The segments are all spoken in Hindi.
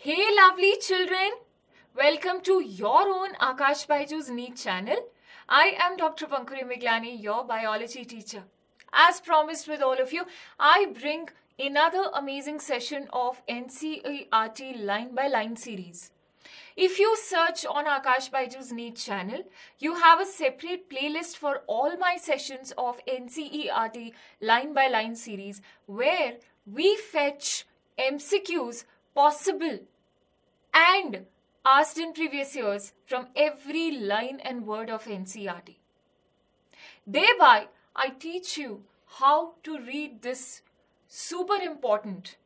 Hey lovely children, welcome to your own Akash Baiju's NEET channel. I am Dr. Pankuri Miglani, your biology teacher. As promised with all of you, I bring another amazing session of NCERT line by line series. If you search on Akash Baiju's NEET channel, you have a separate playlist for all my sessions of NCERT line by line series where we fetch MCQs possible and asked in previous years from every line and word of NCERT. Thereby, I teach you how to read this super important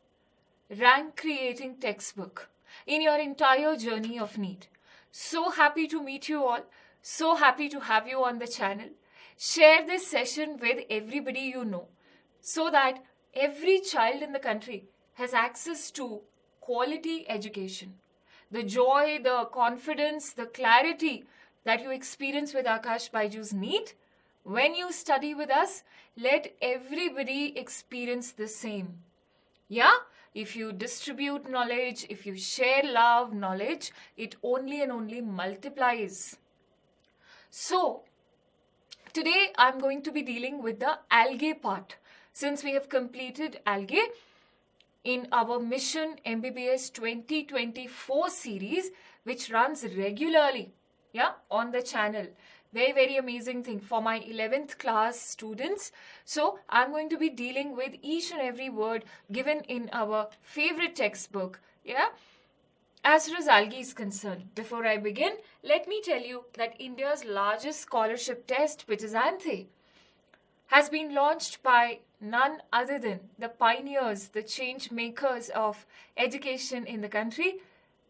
rank creating textbook in your entire journey of NEET. So happy to meet you all. So happy to have you on the channel. Share this session with everybody you know so that every child in the country has access to quality education. The joy, the confidence, the clarity that you experience with Akash Baiju's NEET, when you study with us, let everybody experience the same. Yeah? If you distribute knowledge, if you share love, knowledge, it only and only multiplies. So, today I'm going to be dealing with the algae part. Since we have completed algae, in our Mission MBBS 2024 series, which runs regularly, on the channel. Very, very amazing thing for my 11th class students. So I'm going to be dealing with each and every word given in our favorite textbook, as far as algae is concerned. Before I begin, let me tell you that India's largest scholarship test, which is ANTHE, has been launched by none other than the pioneers, the change makers of education in the country,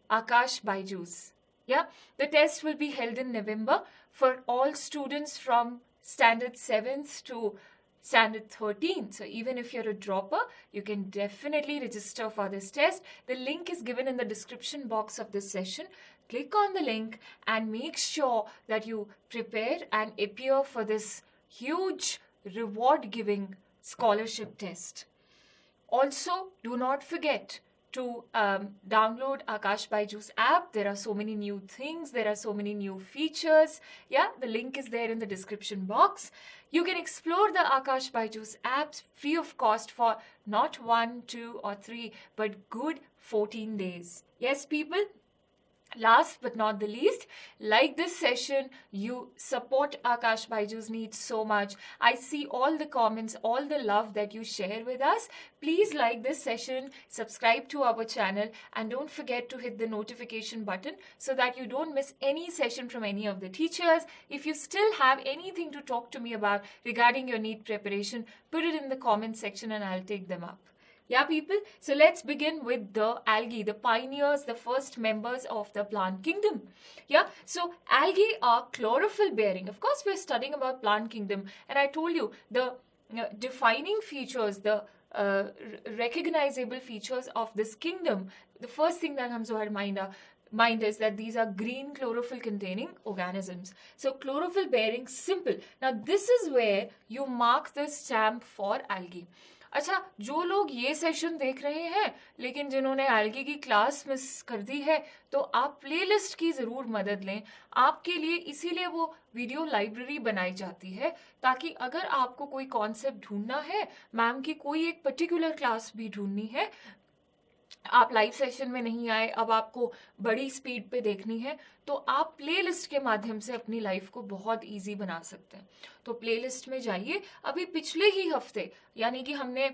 Akash Baiju's. The test will be held in November for all students from standard 7th to standard 13th. So even if you're a dropper, you can definitely register for this test. The link is given in the description box of this session. Click on the link and make sure that you prepare and appear for this huge reward-giving scholarship test. Also, do not forget to download Akash Baiju's app. There are so many new things. There are so many new features. The link is there in the description box. You can explore the Akash Baiju's apps free of cost for not 1, 2, or 3, but good 14 days. Yes, people? Last but not the least, like this session, you support Akash Baiju's NEET so much. I see all the comments, all the love that you share with us. Please like this session, subscribe to our channel, and don't forget to hit the notification button so that you don't miss any session from any of the teachers. If you still have anything to talk to me about regarding your NEET preparation, put it in the comment section and I'll take them up. People? So let's begin with the algae, the pioneers, the first members of the plant kingdom. So algae are chlorophyll bearing. Of course, we're studying about plant kingdom. And I told you the defining features, the recognizable features of this kingdom. The first thing that comes to our mind is that these are green chlorophyll containing organisms. So chlorophyll bearing, simple. Now this is where you mark the stamp for algae. अच्छा, जो लोग ये सेशन देख रहे हैं लेकिन जिन्होंने एल्गी की क्लास मिस कर दी है, तो आप प्लेलिस्ट की ज़रूर मदद लें. आपके लिए इसीलिए वो वीडियो लाइब्रेरी बनाई जाती है ताकि अगर आपको कोई कॉन्सेप्ट ढूंढना है, मैम की कोई एक पर्टिकुलर क्लास भी ढूंढनी है, आप लाइव सेशन में नहीं आए, अब आपको बड़ी स्पीड पे देखनी है, तो आप प्लेलिस्ट के माध्यम से अपनी लाइफ को बहुत इजी बना सकते हैं. तो प्लेलिस्ट में जाइए. अभी पिछले ही हफ्ते यानी कि हमने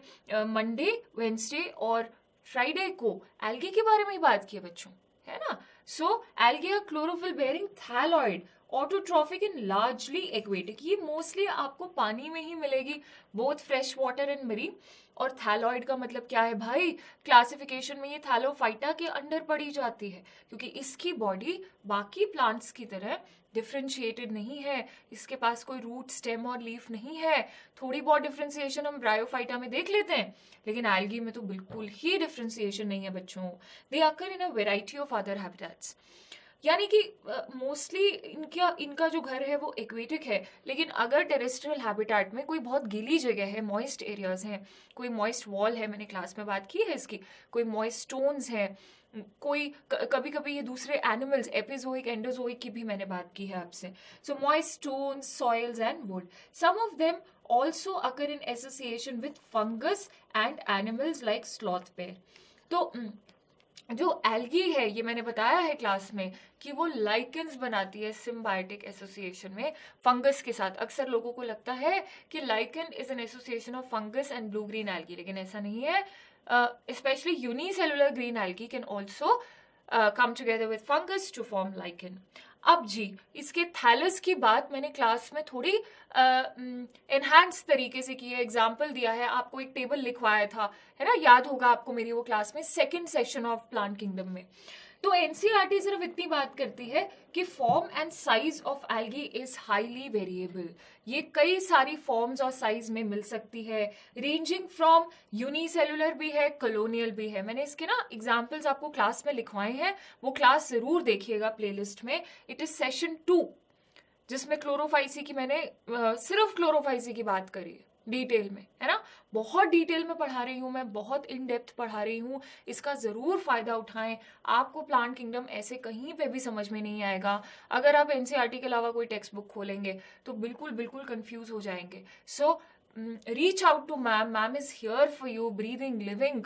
मंडे, वेडनेसडे और फ्राइडे को एल्गे के बारे में ही बात की है बच्चों, है ना. So algae are chlorophyll bearing thalloid, autotrophic and largely aquatic. ये मोस्टली आपको पानी में ही मिलेगी, both fresh water and marine. और थैलॉइड का मतलब क्या है भाई? क्लासिफिकेशन में ये थैलोफाइटा के अंडर पड़ी जाती है क्योंकि इसकी बॉडी बाकी प्लांट्स की तरह डिफ्रेंशिएटेड नहीं है. इसके पास कोई रूट, स्टेम और लीफ नहीं है. थोड़ी बहुत डिफ्रेंशिएशन हम ब्रायोफाइटा में देख लेते हैं, लेकिन एल्गी में तो बिल्कुल ही डिफ्रेंशिएशन नहीं है बच्चों. They occur in a variety of other habitats. यानी कि मोस्टली इनका जो घर है वो एक्वेटिक है, लेकिन अगर टेरेस्ट्रियल हैबिटेट में कोई बहुत गीली जगह है, मॉइस्ट एरियाज हैं, कोई मॉइस्ट वॉल है, मैंने क्लास में बात की है इसकी, कोई मॉइस्ट स्टोन्स हैं, कोई कभी कभी ये दूसरे एनिमल्स एपिजोइक एंडोजोइक की भी मैंने बात की है आपसे. So moist stones, soils and wood, some of them also occur in association with fungus and animals like sloth bear. तो जो एल्गी है, ये मैंने बताया है क्लास में कि वो लाइकेंस बनाती है सिम्बायोटिक एसोसिएशन में फंगस के साथ. अक्सर लोगों को लगता है कि lichen is an association of fungus and blue green algae, लेकिन ऐसा नहीं है. Specially unicellular green algae can also come together with fungus to form lichen. अब जी इसके थैलस की बात मैंने क्लास में थोड़ी एनहांस तरीके से की है, एग्जाम्पल दिया है, आपको एक टेबल लिखवाया था, है ना, याद होगा आपको मेरी वो क्लास में second session of plant kingdom में. तो एनसीईआरटी सिर्फ इतनी बात करती है कि form and size of algae is highly variable. ये कई सारी फॉर्म्स और साइज में मिल सकती है, रेंजिंग फ्रॉम यूनिसेलुलर भी है, कॉलोनियल भी है. मैंने इसके ना एग्जांपल्स आपको क्लास में लिखवाए हैं, वो क्लास जरूर देखिएगा प्लेलिस्ट में. इट इज सेशन 2 जिसमें क्लोरोफाइसी की मैंने सिर्फ क्लोरोफाइसी की बात करी है डिटेल में, है ना. बहुत डिटेल में पढ़ा रही हूँ मैं, बहुत इन डेप्थ पढ़ा रही हूँ. इसका ज़रूर फ़ायदा उठाएं. आपको प्लांट किंगडम ऐसे कहीं पे भी समझ में नहीं आएगा. अगर आप एनसीईआरटी के अलावा कोई टेक्स्ट बुक खोलेंगे तो बिल्कुल बिल्कुल कंफ्यूज हो जाएंगे. So reach out to ma'am. Ma'am is here for you, breathing, living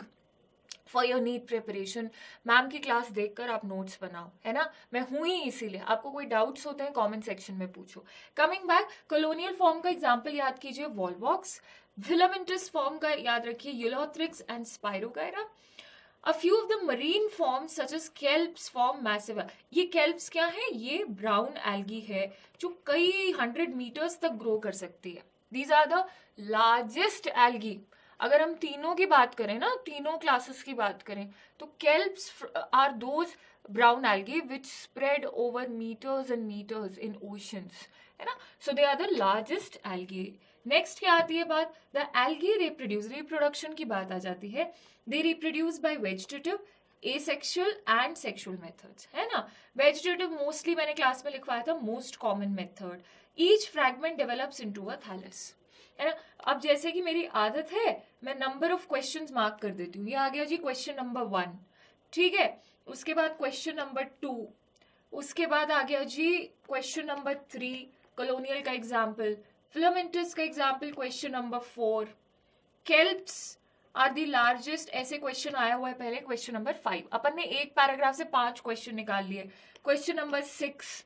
for your NEET preparation. Ma'am की क्लास देखकर आप नोट्स बनाओ, है ना. मैं हूँ ही इसीलिए. आपको कोई डाउट्स होते हैं कमेंट सेक्शन में पूछो. कमिंग बैक, कॉलोनियल फॉर्म का एग्जांपल याद कीजिए, वॉलवॉक्स. फिलामेंटस फॉर्म का याद रखिए, Ulothrix and spirogyra. A few of the marine forms such as kelps form massive. ये kelps क्या है? ये brown algae है जो कई 100 meters तक grow कर सकती है. These are the largest algae. अगर हम तीनों की बात करें ना, तीनों क्लासेस की बात करें, तो kelps are those brown algae which spread over meters and meters in oceans, है ना. So they are the largest algae. Next क्या आती है बात, द एल्गी रिप्रोड्यूस, रिप्रोडक्शन की बात आ जाती है. They reproduce by vegetative, asexual and sexual methods, है ना. वेजिटेटिव मोस्टली मैंने क्लास में लिखवाया था, most common method. Each fragment develops into a thallus, है ना. अब जैसे कि मेरी आदत है, मैं नंबर ऑफ क्वेश्चंस मार्क कर देती हूँ. ये आ गया जी क्वेश्चन नंबर 1, ठीक है. उसके बाद क्वेश्चन नंबर 2, उसके बाद आ गया जी क्वेश्चन नंबर 3, कॉलोनियल का एग्जाम्पल. फिलामेंटस का example question number 4. Kelps are the largest, ऐसे क्वेश्चन आया हुआ है पहले, क्वेश्चन नंबर 5. अपन ने एक पैराग्राफ से 5 क्वेश्चन निकाल लिए. क्वेश्चन नंबर 6,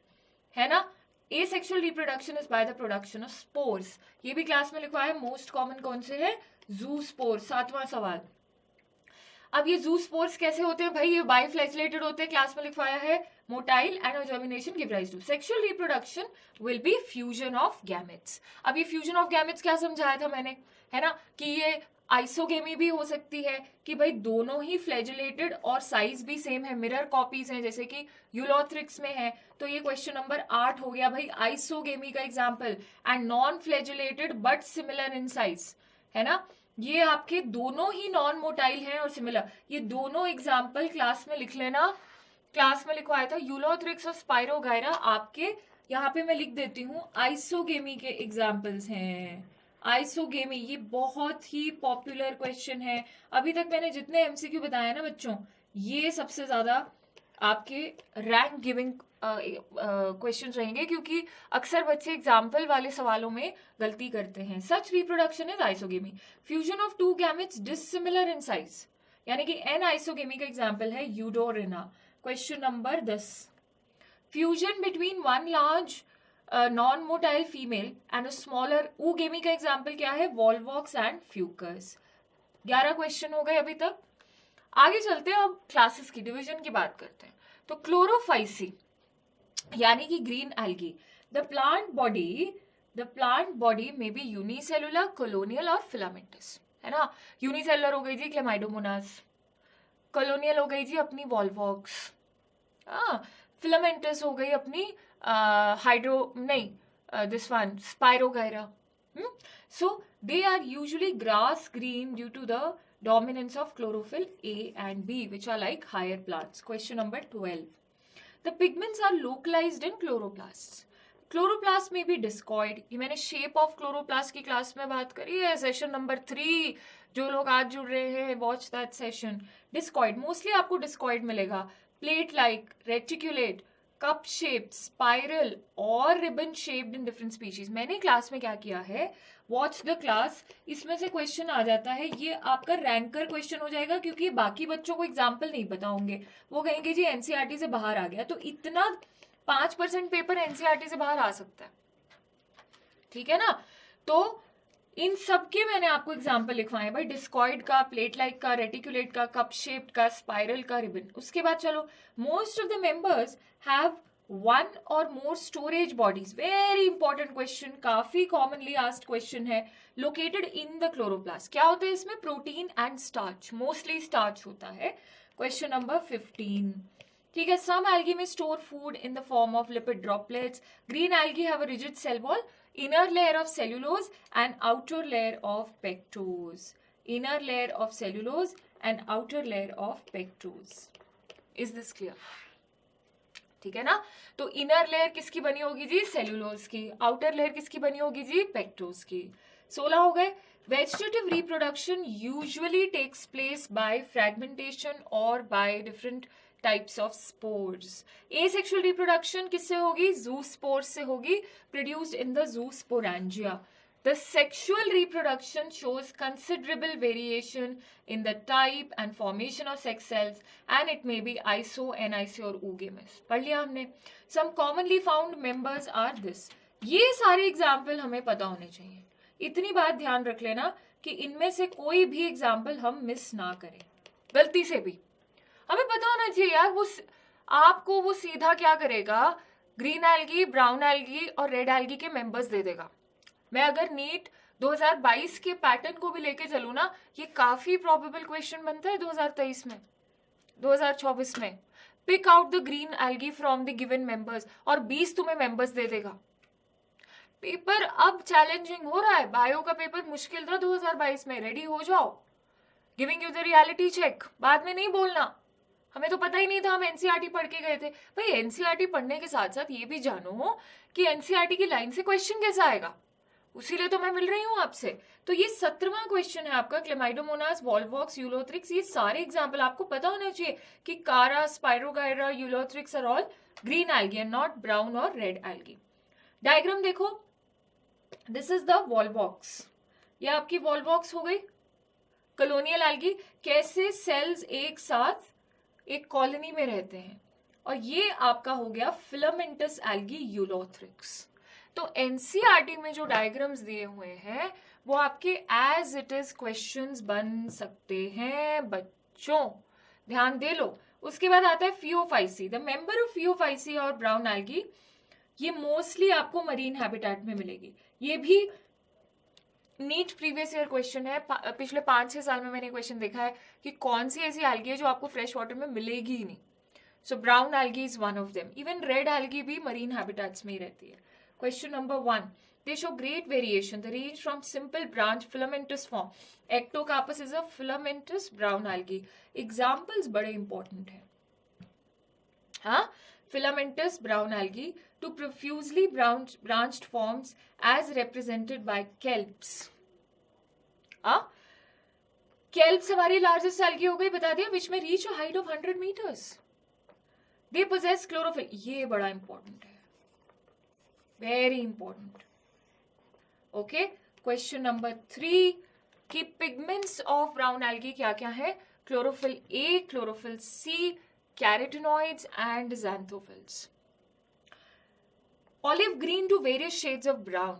है ना, asexual reproduction is by the production of spores. ये भी क्लास में लिखा है. मोस्ट कॉमन कौन से है? जू स्पोर्स. 7वां सवाल. अब ये जू स्पोर्स कैसे होते हैं भाई? ये बाइफ्लैजिलेटेड होते हैं, क्लास में लिखवाया है. Motile and germination give rise to sexual reproduction will be fusion of gametes. अब ये फ्यूजन ऑफ गैमेट्स क्या समझाया था मैंने, है ना, कि ये आइसोगेमी भी हो सकती है कि भाई दोनों ही फ्लैजिलेटेड और साइज भी सेम है, मिरर कॉपीज हैं, जैसे कि यूलोथ्रिक्स में है. तो ये क्वेश्चन नंबर 8 हो गया भाई, आइसोगेमी का example. And non flagellated but similar in size, है ना. ये आपके दोनों ही नॉन मोटाइल हैं और सिमिलर. ये दोनों एग्जाम्पल क्लास में लिख लेना, क्लास में लिखवाया था. यूलोथ्रिक्स और स्पाइरोगायरा आपके यहाँ पे मैं लिख देती हूँ, आइसोगेमी के एग्जाम्पल्स हैं. आइसोगेमी ये बहुत ही पॉपुलर क्वेश्चन है. अभी तक मैंने जितने एमसीक्यू बताए ना बच्चों, ये सबसे ज्यादा आपके रैंक गिविंग क्वेश्चंस रहेंगे, क्योंकि अक्सर बच्चे एग्जाम्पल वाले सवालों में गलती करते हैं. Such reproduction is isogamy. Fusion of 2 gametes dissimilar in size, यानी कि एन आइसोगेमी का एग्जाम्पल है Eudorina. Question number 10. Fusion between one large non motile female and a smaller ooगेमी का एग्जाम्पल क्या है? Volvox and Fucus. 11 क्वेश्चन हो गए अभी तक. आगे चलते हैं, अब क्लासेस की डिवीजन की बात करते हैं. तो क्लोरोफाइसी यानी कि green algae. The plant body में बी यूनिसेलुलर, कॉलोनियल और फिलामेंटस, है ना. यूनिसेलुलर हो गई जी क्लेमाइडोमोनास, कॉलोनियल हो गई जी अपनी वॉलवॉक्स, फिलामेंटस हो गई अपनी this one spirogyra. So they are usually grass green due to the dominance of chlorophyll A and B, which are like higher plants. Question number 12. The pigments are localized in chloroplasts. Chloroplast में भी डिस्कॉइड, ये मैंने शेप ऑफ क्लोरोप्लास्ट की क्लास में बात करी है, सेशन नंबर 3. जो लोग आज जुड़ रहे हैं, watch that session. Discoid, mostly आपको डिस्कॉइड मिलेगा. Plate like, reticulate, cup shaped, spiral और ribbon shaped in different species. मैंने क्लास में क्या किया है, वॉच द क्लास, इसमें से क्वेश्चन आ जाता है. ये आपका रैंकर क्वेश्चन हो जाएगा, क्योंकि बाकी बच्चों को एग्जाम्पल नहीं पता होंगे. वो कहेंगे जी एनसीईआरटी से बाहर आ गया. तो इतना 5% पेपर एनसीईआरटी से बाहर आ सकता है, ठीक है ना. तो इन सब के मैंने आपको एग्जाम्पल लिखवाए भाई, डिस्कॉइड का, प्लेट लाइक का, रेटिकुलेट का, कप शेप्ड का, स्पाइरल का, रिबन. उसके बाद चलो, most of the members have one और more storage bodies. Very important question, काफी कॉमनली आस्क्ड क्वेश्चन है. Located in the chloroplast. क्या होता है इसमें, protein and starch, mostly starch होता है. क्वेश्चन नंबर 15, ठीक है. सम algae may store food in the form of lipid droplets. Green algae have a rigid cell wall, inner layer of cellulose and outer layer of pectose. Inner layer of cellulose and outer layer of pectose. Is this clear? ठीक है ना. तो इनर लेयर किसकी बनी होगी जी, सेल्यूलोज की. आउटर लेयर किसकी बनी होगी जी, पेक्टोज की. 16 हो गए. Vegetative reproduction usually takes place by fragmentation or by different types of spores. Asexual reproduction किससे होगी, zoospores से होगी, produced in the zoosporangia. The sexual reproduction shows considerable variation in the type and formation of sex cells, and it may be iso, aniso और oogamous. पढ़ लिया हमने. Some commonly found members are this. ये सारे एग्जाम्पल हमें पता होने चाहिए. इतनी बात ध्यान रख लेना कि इनमें से कोई भी एग्जाम्पल हम मिस ना करें, गलती से भी. हमें पता होना चाहिए यार. वो आपको वो सीधा क्या करेगा, ग्रीन एल्गी, ब्राउन एल्गी और रेड एल्गी के मेंबर्स दे देगा. मैं अगर नीट 2022 के पैटर्न को भी लेके चलूँ ना, ये काफी प्रोबेबल क्वेश्चन बनता है 2023 में, 2024 में. Pick out the green algae from the given members, और 20 तुम्हें मेंबर्स दे देगा. पेपर अब चैलेंजिंग हो रहा है. बायो का पेपर मुश्किल था 2022 में. रेडी हो जाओ. Giving you the reality check. बाद में नहीं बोलना हमें तो पता ही नहीं था, हम एनसीईआरटी पढ़ के गए थे. भाई एनसीईआरटी पढ़ने के साथ साथ ये भी जानो कि एनसीईआरटी की लाइन से क्वेश्चन कैसा आएगा, उसीलिए तो मैं मिल रही हूँ आपसे. तो ये 17वां क्वेश्चन है आपका. क्लेमाइडोमोनास, वॉल्वॉक्स, यूलोथ्रिक्स, ये सारे एग्जाम्पल आपको पता होना चाहिए कि chara, spirogyra, ulothrix are all green algae and not brown और रेड एल्गी. डायग्राम देखो, दिस इज द वॉल्वॉक्स. ये आपकी वॉल्वॉक्स हो गई. कॉलोनियल एल्गी, कैसे सेल्स एक साथ एक कॉलोनी में रहते हैं. और ये आपका हो गया फिलामेंटस एल्गी, यूलोथ्रिक्स. तो एनसीईआरटी में जो डायग्राम्स दिए हुए हैं वो आपके एज इट इज क्वेश्चंस बन सकते हैं बच्चों, ध्यान दे लो. उसके बाद आता है Phaeophyceae. The member of Phaeophyceae और ब्राउन एल्गी, ये मोस्टली आपको मरीन हैबिटेट में मिलेगी. ये भी नीट प्रीवियस ईयर क्वेश्चन है. पिछले 5-6 साल में मैंने क्वेश्चन देखा है कि कौन सी ऐसी एल्गी है जो आपको फ्रेश वाटर में मिलेगी ही नहीं. सो brown algae is one of them. Even red algae भी मरीन हैबिटेट्स में ही रहती है. Question number 1, they show great variation. The range from simple branch filamentous form. Ectocarpus is a filamentous brown algae. Examples बड़े इंपॉर्टेंट है. हाँ, filamentous brown algae to profusely branched forms as represented by kelps. Kelps हमारी largest algae हो गई, बता दिया, which may reach a height of 100 meters. They possess chlorophyll. ये बड़ा important है, very important. Okay, question number 3 कि pigments of brown algae क्या क्या है. Chlorophyll A, chlorophyll C, carotenoids and xanthophylls. Olive green to various shades of brown.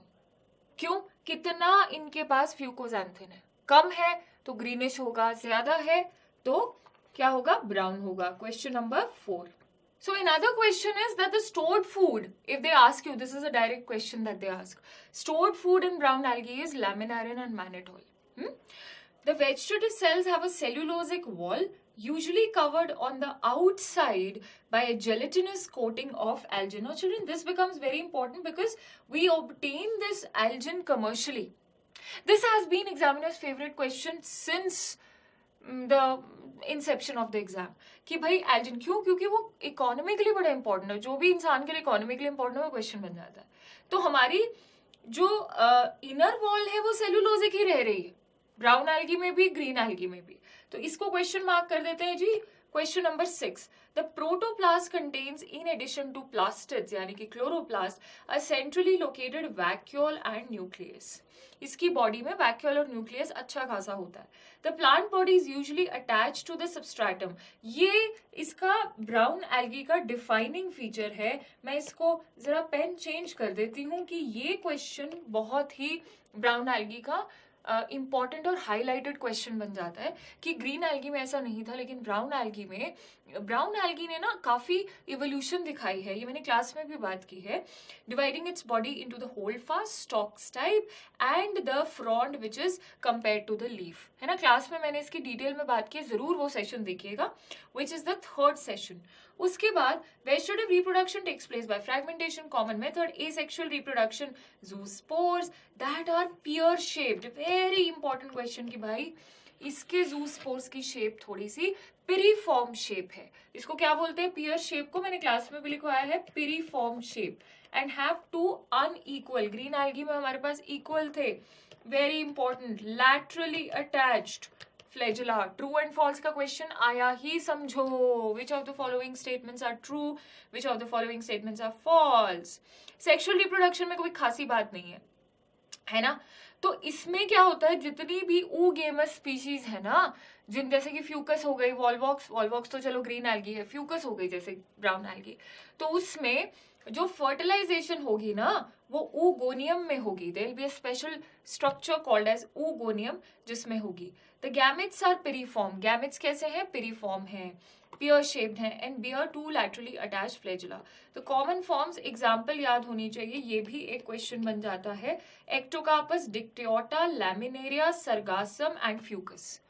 क्यों, कितना इनके पास फ्यूकोजैंथिन है. कम है तो ग्रीनिश होगा, ज्यादा है तो क्या होगा, ब्राउन होगा. Question number 4. So another question is that the stored food, if they ask you, this is a direct question that they ask, stored food in brown algae is laminarin and mannitol. The vegetative cells have a cellulosic wall usually covered on the outside by a gelatinous coating of algin. Now children, this becomes very important because we obtain this algin commercially. This has been examiner's favorite question since the Inception of the exam कि भाई एल्जिन क्यों, क्योंकि वो इकोनॉमिकली बड़ा इंपॉर्टेंट है, जो भी इंसान के लिए इकोनॉमिकली इंपॉर्टेंट है वो क्वेश्चन बन जाता है। तो हमारी जो इनर वॉल है वो सेलुलोजिक ही रह रही है, ब्राउन एल्गी में भी ग्रीन एल्गी में भी। तो इसको क्वेश्चन मार्क कर देते हैं जी। Question number 6, the protoplast contains in addition to plastids यानी कि chloroplast a centrally located vacuole and nucleus. इसकी बॉडी में वैक्यूल और न्यूक्लियस अच्छा खासा होता है। The plant body is usually attach to the substratum. ये इसका ब्राउन एल्गी का डिफाइनिंग फीचर है। मैं इसको जरा पेन चेंज कर देती हूँ कि ये क्वेश्चन बहुत ही ब्राउन एल्गी का इंपॉर्टेंट और हाईलाइटेड क्वेश्चन बन जाता है कि ग्रीन एल्गी में ऐसा नहीं था, लेकिन ब्राउन एल्गी ने ना काफी इवोल्यूशन दिखाई है। ये मैंने क्लास में भी बात की है। Dividing its body into the holdfast, stalks type and the frond which is compared to the leaf, है ना। क्लास में मैंने इसकी डिटेल में बात की, जरूर वो सेशन देखिएगा, which is the 3rd session. उसके बाद vegetative reproduction takes place by fragmentation, common method, asexual reproduction, zoospores that are pear shaped. Very important question कि भाई इसके ज़ूस्पोर्स की शेप थोड़ी सी पिरीफॉर्म शेप है। इसको क्या बोलते हैं? पियर शेप को मैंने क्लास में भी लिखवाया है piriform shape and have two unequal. Green algae में हमारे पास इक्वल थे। Very important, laterally attached flagella. True and false का क्वेश्चन आया ही समझो। Which of the following statements are true, which of the following statements are false. Sexual reproduction में कोई खासी बात नहीं है ना। तो इसमें क्या होता है, जितनी भी ऊगेमस स्पीशीज है ना, जिन जैसे कि फ्यूकस हो गई, वॉलवॉक्स तो चलो ग्रीन एल्गी है, फ्यूकस हो गई जैसे ब्राउन एल्गी, तो उसमें जो फर्टिलाइजेशन होगी ना वो ऊगोनियम में होगी। There will be a special structure called as oogonium जिसमें होगी। The gametes are piriform. Gametes कैसे हैं? पिरीफॉर्म हैं, पियर शेप्ड हैं and bear two laterally attached flagella. तो कॉमन फॉर्म्स एग्जांपल याद होनी चाहिए, ये भी एक क्वेश्चन बन जाता है। Ectocarpus, Dictyota, laminaria, sargassum and Fucus.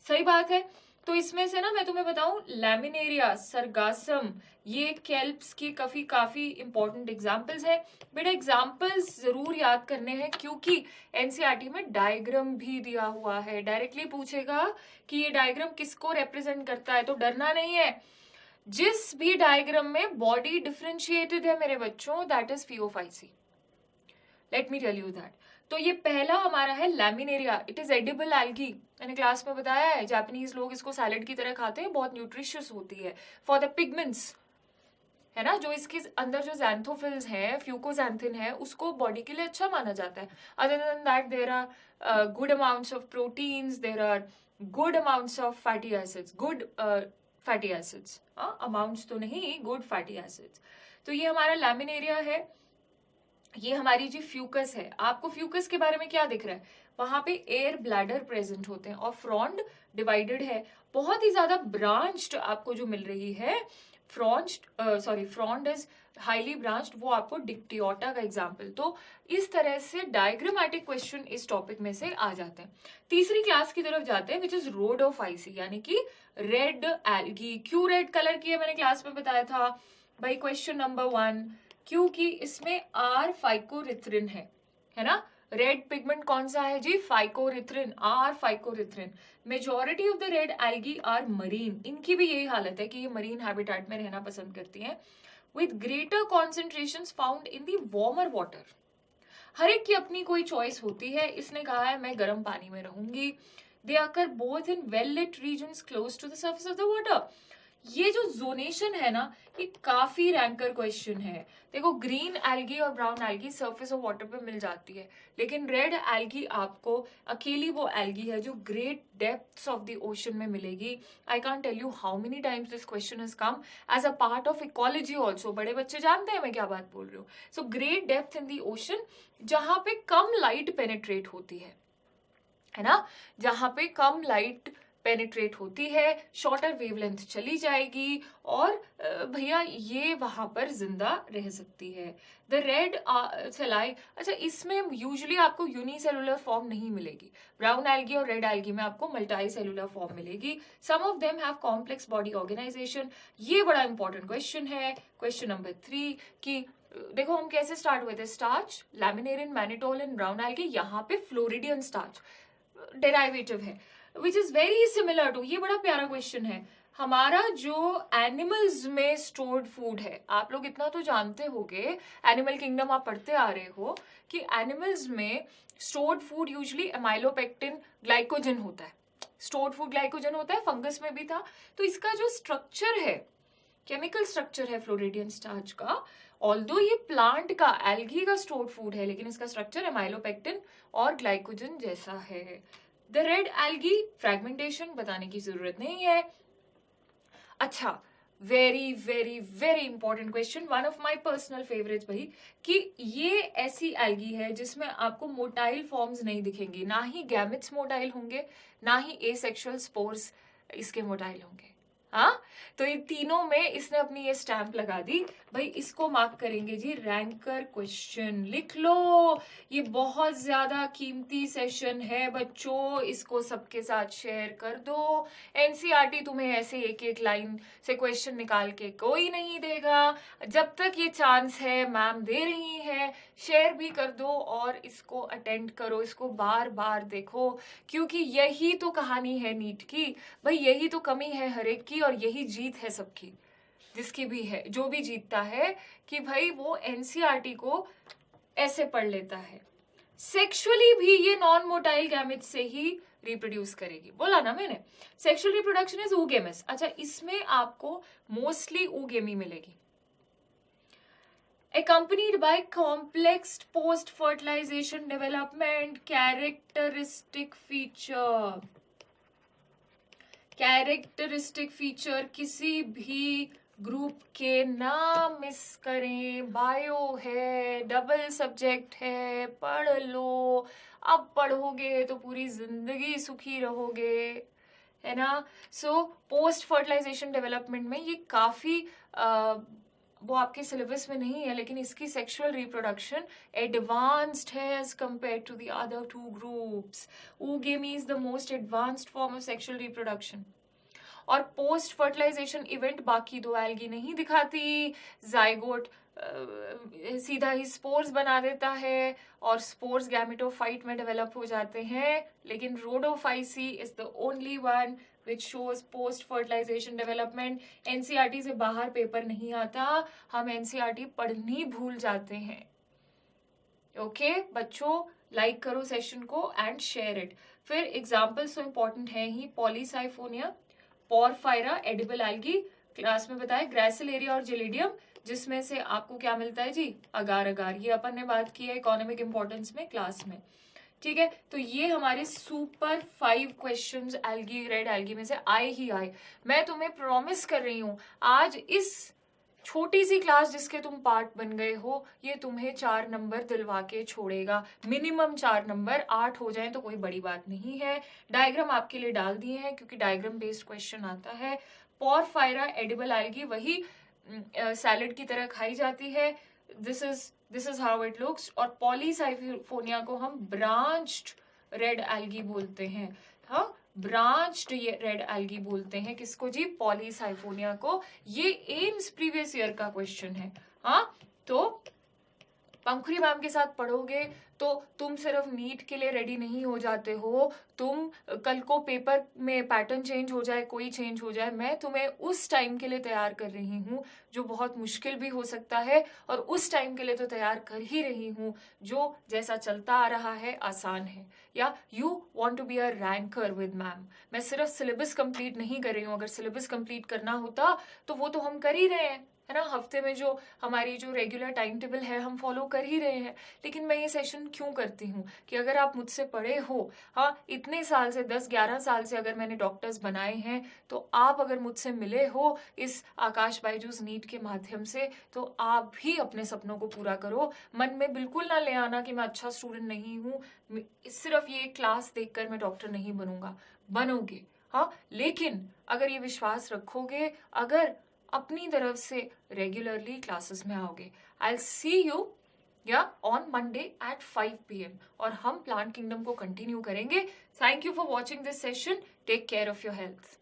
सही बात है। तो इसमें से ना मैं तुम्हें बताऊं, लैमिनेरिया, सरगासम, ये केल्प्स की काफी इंपॉर्टेंट एग्जांपल्स है। बेटा एग्जांपल्स जरूर याद करने हैं क्योंकि एनसीईआरटी में डायग्राम भी दिया हुआ है। डायरेक्टली पूछेगा कि ये डायग्राम किसको रिप्रेजेंट करता है, तो डरना नहीं है। जिस भी डायग्राम में बॉडी डिफरेंशिएटेड है मेरे बच्चों, that is phaeophyceae. Let me tell you that. तो ये पहला हमारा है laminaria. It is edible algae. मैंने क्लास में बताया है, जापानीज लोग इसको सैलेड की तरह खाते हैं, बहुत न्यूट्रिशियस होती है फॉर द पिगमेंट्स, है ना। जो इसके अंदर जो ज़ैंथोफिल्स हैं, फ्यूकोजैंथिन है, उसको बॉडी के लिए अच्छा माना जाता है। Other than that there are good amounts of proteins, there are good amounts of fatty acids, good fatty acids, amounts तो नहीं, गुड फैटी एसिड्स। तो ये हमारा लैमिनेरिया है। ये हमारी जी फ्यूकस है। आपको फ्यूकस के बारे में क्या दिख रहा है? वहां पे एयर ब्लैडर प्रेजेंट होते हैं और फ्रॉन्ड डिवाइडेड है। बहुत ही ज्यादा ब्रांच्ड आपको जो मिल रही है, फ्रॉन्ड इज हाईली ब्रांच्ड, वो आपको डिक्टियोटा का एग्जाम्पल। तो इस तरह से डायग्रामेटिक क्वेश्चन इस टॉपिक में से आ जाते हैं। तीसरी क्लास की तरफ जाते हैं, विच इज रोडोफाइसी यानी कि रेड एल्गी। क्यों रेड कलर की है मैंने क्लास में बताया था भाई। क्वेश्चन नंबर 1, क्योंकि इसमें आर फाइकोरिथ्रिन है ना। रेड पिगमेंट कौन सा है जी? Phycoerythrin, R phycoerythrin. Majority of the red algae are marine. इनकी भी यही हालत है कि ये मरीन हैबिटेट में रहना पसंद करती हैं, with greater concentrations found in the warmer water. हर एक की अपनी कोई चॉइस होती है। इसने कहा है मैं गर्म पानी में रहूंगी। They occur both in well lit regions close to the surface of the water. ये जो जोनेशन है ना, ये काफी रैंकर क्वेश्चन है। देखो ग्रीन एल्गी और brown algae surface of water पे मिल जाती है, लेकिन रेड एल्गी आपको अकेली वो एल्गी है जो great depths of the ocean में मिलेगी। I can't tell you how many times this question has come as a part of ecology also. बड़े बच्चे जानते हैं मैं क्या बात बोल रही हूँ। So great depth in the ocean, जहां पे कम लाइट पेनिट्रेट होती है ना, जहां पे कम लाइट पेनिट्रेट होती है, शॉर्टर वेवलेंथ चली जाएगी और भैया ये वहां पर जिंदा रह सकती है। द रेड सेलाई, अच्छा इसमें यूजुअली आपको यूनिसेलुलर फॉर्म नहीं मिलेगी। ब्राउन एल्गी और रेड एल्गी में आपको मल्टी सेलुलर फॉर्म मिलेगी। Some of them have complex body organisation. ये बड़ा इंपॉर्टेंट क्वेश्चन है। क्वेश्चन नंबर 3 की देखो हम कैसे स्टार्ट हुए थे। Starch, laminarin, mannitol and brown algae, यहाँ पे फ्लोरिडियन स्टार्च डेराइवेटिव है। Which is very similar to, ये बड़ा प्यारा क्वेश्चन है, हमारा जो एनिमल्स में स्टोर्ड फूड है, आप लोग इतना तो जानते होंगे, एनिमल किंगडम आप पढ़ते आ रहे हो कि एनिमल्स में stored food usually amylopectin glycogen होता है, स्टोर्ड फूड ग्लाइकोजन होता है, फंगस में भी था। तो इसका जो स्ट्रक्चर है, केमिकल स्ट्रक्चर है फ्लोरिडियन स्टार्च का, ऑल्दो ये प्लांट का एल्गी का स्टोर्ड फूड है, लेकिन इसका स्ट्रक्चर एमाइलोपेक्टिन और ग्लाइकोजन जैसा है। द रेड एल्गी फ्रेगमेंटेशन बताने की जरूरत नहीं है। अच्छा, very very very important question, one of my personal favourites भाई, कि ये ऐसी एल्गी है जिसमें आपको मोटाइल फॉर्म्स नहीं दिखेंगी, ना ही गैमेट्स मोटाइल होंगे, ना ही एसेक्सुअल स्पोर्स इसके मोटाइल होंगे। हाँ, तो ये तीनों में इसने अपनी ये स्टैंप लगा दी भाई, इसको मार्क करेंगे जी रैंकर क्वेश्चन। लिख लो, ये बहुत ज्यादा कीमती सेशन है बच्चों, इसको सबके साथ शेयर कर दो। एनसीईआरटी तुम्हें ऐसे एक एक लाइन से क्वेश्चन निकाल के कोई नहीं देगा, जब तक ये चांस है मैम दे रही है, शेयर भी कर दो और इसको अटेंड करो, इसको बार बार देखो, क्योंकि यही तो कहानी है नीट की भाई, यही तो कमी है हर एक की और यही जीत है सबकी, जिसकी भी है, जो भी जीतता है कि भाई वो एनसीईआरटी को ऐसे पढ़ लेता है। सेक्सुअली भी ये नॉन मोटाइल गैमेट से ही रिप्रोड्यूस करेगी, बोला ना मैंने, सेक्सुअल रिप्रोडक्शन इज oogemis। अच्छा, इसमें आपको मोस्टली oogamy मिलेगी, accompanied by complex post fertilization development characteristic feature। Characteristic feature किसी भी ग्रुप के ना मिस करें, बायो है, डबल सब्जेक्ट है, पढ़ लो, अब पढ़ोगे तो पूरी जिंदगी सुखी रहोगे, है ना। सो पोस्ट फर्टिलाइजेशन डेवलपमेंट में ये काफी वो आपके सिलेबस में नहीं है, लेकिन इसकी सेक्सुअल रिप्रोडक्शन एडवांस्ड है as compare to the other two groups. oogeमी is the most advanced form of sexual reproduction. और पोस्ट फर्टिलाइजेशन इवेंट बाकी दो एल्गी नहीं दिखाती, जाइगोट सीधा ही स्पोर्स बना देता है और स्पोर्स गैमेटोफाइट में डेवलप हो जाते हैं, लेकिन Rhodophyceae is the only one which shows post fertilization development। NCERT से बाहर पेपर नहीं आता, हम एनसीईआरटी पढ़नी भूल जाते हैं। ओके बच्चों, लाइक करो सेशन को एंड शेयर इट। फिर एग्जाम्पल्स तो इंपॉर्टेंट है ही, Polysiphonia, Porphyra, edible algae, class में बताया ग्रासिलेरिया और जेलिडियम, जिसमें से आपको क्या मिलता है जी, अगार अगार, ये अपन ने बात की है इकोनॉमिक इंपॉर्टेंस में क्लास में, ठीक है। तो ये हमारे super 5 questions algae, red algae में से आए ही आए। मैं तुम्हें प्रॉमिस कर रही हूं, आज इस छोटी सी क्लास जिसके तुम पार्ट बन गए हो, ये तुम्हें 4 नंबर दिलवा के छोड़ेगा, मिनिमम 4 नंबर, 8 हो जाए तो कोई बड़ी बात नहीं है। डायग्राम आपके लिए डाल दिए हैं क्योंकि डायग्राम बेस्ड क्वेश्चन आता है। पोरफायरा, एडिबल एल्गी वही सैलेड की तरह खाई जाती है, this is how it looks. और पॉलीसाइफोनिया को हम ब्रांच्ड रेड एल्गी बोलते हैं, हाँ ब्रांच्ड ये रेड एल्गी बोलते हैं, किसको जी, पॉलीसाइफोनिया को। ये एम्स प्रीवियस ईयर का क्वेश्चन है, हाँ। तो पंखुरी मैम के साथ पढ़ोगे तो तुम सिर्फ नीट के लिए रेडी नहीं हो जाते हो, तुम कल को पेपर में पैटर्न चेंज हो जाए, कोई चेंज हो जाए, मैं तुम्हें उस टाइम के लिए तैयार कर रही हूँ जो बहुत मुश्किल भी हो सकता है, और उस टाइम के लिए तो तैयार कर ही रही हूँ जो जैसा चलता आ रहा है आसान है। या you want to be a ranker with ma'am, मैं सिर्फ सिलेबस कंप्लीट नहीं कर रही हूँ, अगर सिलेबस कंप्लीट करना होता तो वो तो हम कर ही रहे हैं, है ना, हफ्ते में जो हमारी जो रेगुलर टाइम टेबल है हम फॉलो कर ही रहे हैं। लेकिन मैं ये सेशन क्यों करती हूँ कि अगर आप मुझसे पढ़े हो, हाँ इतने साल से, 10-11 साल से अगर मैंने डॉक्टर्स बनाए हैं, तो आप अगर मुझसे मिले हो इस आकाश बायजूस नीट के माध्यम से, तो आप भी अपने सपनों को पूरा करो। मन में बिल्कुल ना ले आना कि मैं अच्छा स्टूडेंट नहीं हूँ, सिर्फ ये क्लास देखकर मैं डॉक्टर नहीं बनूंगा, बनोगे, हाँ। लेकिन अगर ये विश्वास रखोगे, अगर अपनी तरफ से रेगुलरली क्लासेस में आओगे, आई विल सी यू या ऑन मंडे एट 5 PM और हम प्लांट किंगडम को कंटिन्यू करेंगे। Thank you for watching this session, take care of your health.